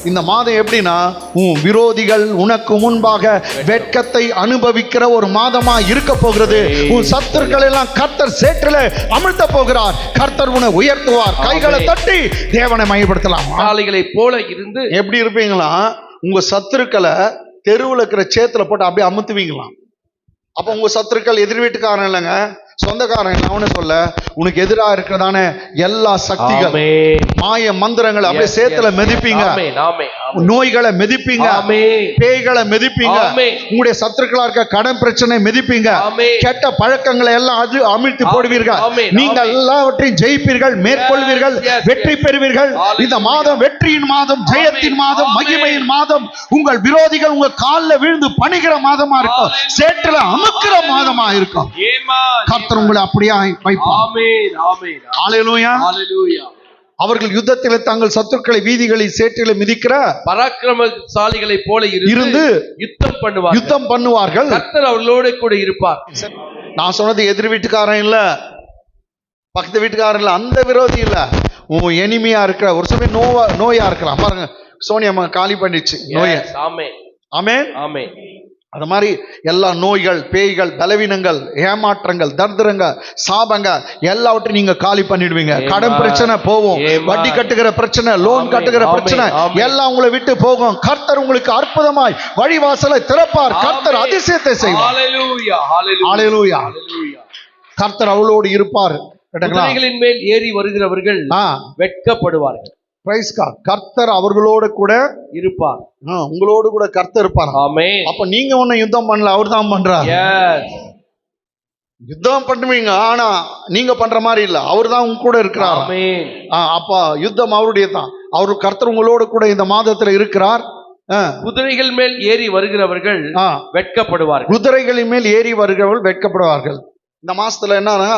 இந்த மாதம் எப்படின்னா, உன் விரோதிகள் உனக்கு முன்பாக வெட்கத்தை அனுபவிக்கிற ஒரு மாதமா இருக்க போகிறது. உன் சத்துருக்கள் எல்லாம் கர்த்தர் சேற்றில அமிழ்த்த போகிறார். கர்த்தர் உன்னை உயர்த்துவார். கைகளை தட்டி தேவனை மையப்படுத்தலாம். காளைகளை போல இருந்து எப்படி இருப்பீங்களா? உங்க சத்துருக்களை தெருவில் இருக்கிற சேத்துல போட்டு அப்படியே அமுத்துவீங்களாம். அப்ப உங்க சத்துருக்கள் எதிர் வீட்டுக்காரன் இல்லைங்க, சொந்தக்காரன். அவனு சொல்ல, உனக்கு எதிராக இருக்கிறதான எல்லா சக்திகள், மாய மந்திரங்களை அப்படியே சேத்துல மிதிப்பீங்க. நோய்களை மிதிப்பீங்க, பேய்களை மிதிப்பீங்க, உங்களுடைய சத்துருக்களா இருக்க கடன் பிரச்சனை மிதிப்பீங்க, கெட்ட பழக்கங்களை எல்லாம் அது அமிழ்த்தி போடுவீர்கள். நீங்கள் எல்லாவற்றையும் ஜெயிப்பீர்கள், மேற்கொள்வீர்கள், வெற்றி பெறுவீர்கள். இந்த மாதம் வெற்றியின் மாதம், ஜெயத்தின் மாதம், மகிமையின் மாதம். உங்கள் விரோதிகள் உங்க காலில் விழுந்து பணிகிற மாதமா இருக்கும், சேற்றில அமுக்கிற மாதமா இருக்கும். கர்த்தர் உங்களை அப்படியே வைப்பார். ஹல்லேலூயா. அவர்கள் யுத்தத்தில் தங்கள் சத்துருக்களை வீதிகளில் சேற்றில மிதிக்கிற பராக்கிரமசாலிகளை போல இருந்து யுத்தம் பண்ணுவார்கள். கர்த்தர் அவர்களோடு கூட இருப்பார். நான் சொன்னது எதிர் வீட்டுக்காரன் இல்ல, பக்கத்து வீட்டுக்காரன் இல்ல, அந்த விரோதி இல்ல, உன் எனிமையா இருக்கிற ஒரு சமயம் நோயா இருக்கலாம். பாருங்க, சோனியம்மா காலி பண்ணிச்சு நோய. ஆமென். ஆமென். அது மாதிரி எல்லா நோய்கள், பேய்கள், பலவீனங்கள், ஏமாற்றங்கள், தர்தரங்கள், சாபங்க எல்லாவற்றையும் நீங்க காலி பண்ணிடுவீங்க. கடன் பிரச்சனை போகும், வட்டி கட்டுகிற பிரச்சனை, லோன் கட்டுகிற பிரச்சனை எல்லாம் உங்களை விட்டு போகும். கர்த்தர் உங்களுக்கு அற்புதமாய் வழிவாசலை திறப்பார். கர்த்தர் அதிசயத்தை செய்வார். ஹல்லேலூயா. கர்த்தர் அவளோடு இருப்பார். குதிரைகளின் மேல் ஏறி வருகிறவர்கள் வெட்கப்படுவார்கள். Price God. கர்த்தர் அவர்களோடு கூட இருப்பார். உங்களோடு கூட கர்த்தர் இருப்பார். ஆமென். அப்ப நீங்க ஒண்ணு யுத்தம் பண்ணல, அவர் தான் பண்றார். யுத்தம் பண்ணுவீங்க, ஆனா நீங்க பண்ற மாதிரி இல்ல, அவர் தான் உங்க கூட இருக்கிறார். அப்ப யுத்தம் அவருடைய தான். அவரு கர்த்தர் உங்களோடு கூட இந்த மாதத்துல இருக்கிறார். குதிரைகள் மேல் ஏறி வருகிறவர்கள் வெட்கப்படுவார்கள். குதிரைகளின் மேல் ஏறி வருகிறவர்கள் வெட்கப்படுவார்கள். இந்த மாசத்துல என்னன்னா,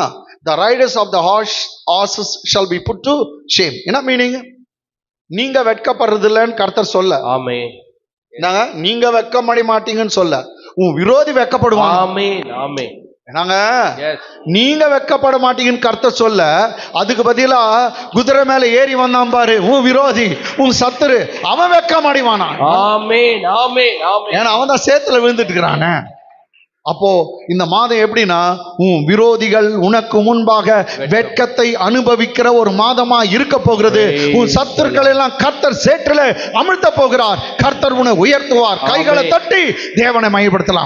the riders of the horses shall be put to shame. என்ன மீனிங்? நீங்க வெட்கப்படுறது இல்லைன்னு கர்த்தர் சொல்ல. ஆமென். நீங்க வெட்கப்பட மாட்டீங்கன்னு சொல்ல, உன் விரோதி வெட்கப்படுவான். ஆமென். ஆமென். நீங்க வெட்கப்பட மாட்டீங்கன்னு கர்த்தர் சொல்ல, அதுக்கு பதிலா குதிரை மேல ஏறி வந்தான் பாரு, உன் விரோதி, உன் சத்துரு, அவன் வெட்கம் அடைவானா. ஆமென். ஆமென். ஆமென். ஏன்னா அவன் தான் சேத்துல விழுந்துட்டு இருக்கிறானே. அப்போ இந்த மாதம் எப்படின்னா, உன் விரோதிகள் உனக்கு முன்பாக வெட்கத்தை அனுபவிக்கிற ஒரு மாதமா இருக்க போகிறது. உன் சத்துருக்கள் எல்லாம் கர்த்தர் சேற்றில அமிழ்த்த போகிறார். கர்த்தர் உன்னை உயர்த்துவார். கைகளை தட்டி தேவனை மையப்படுத்தலாம்.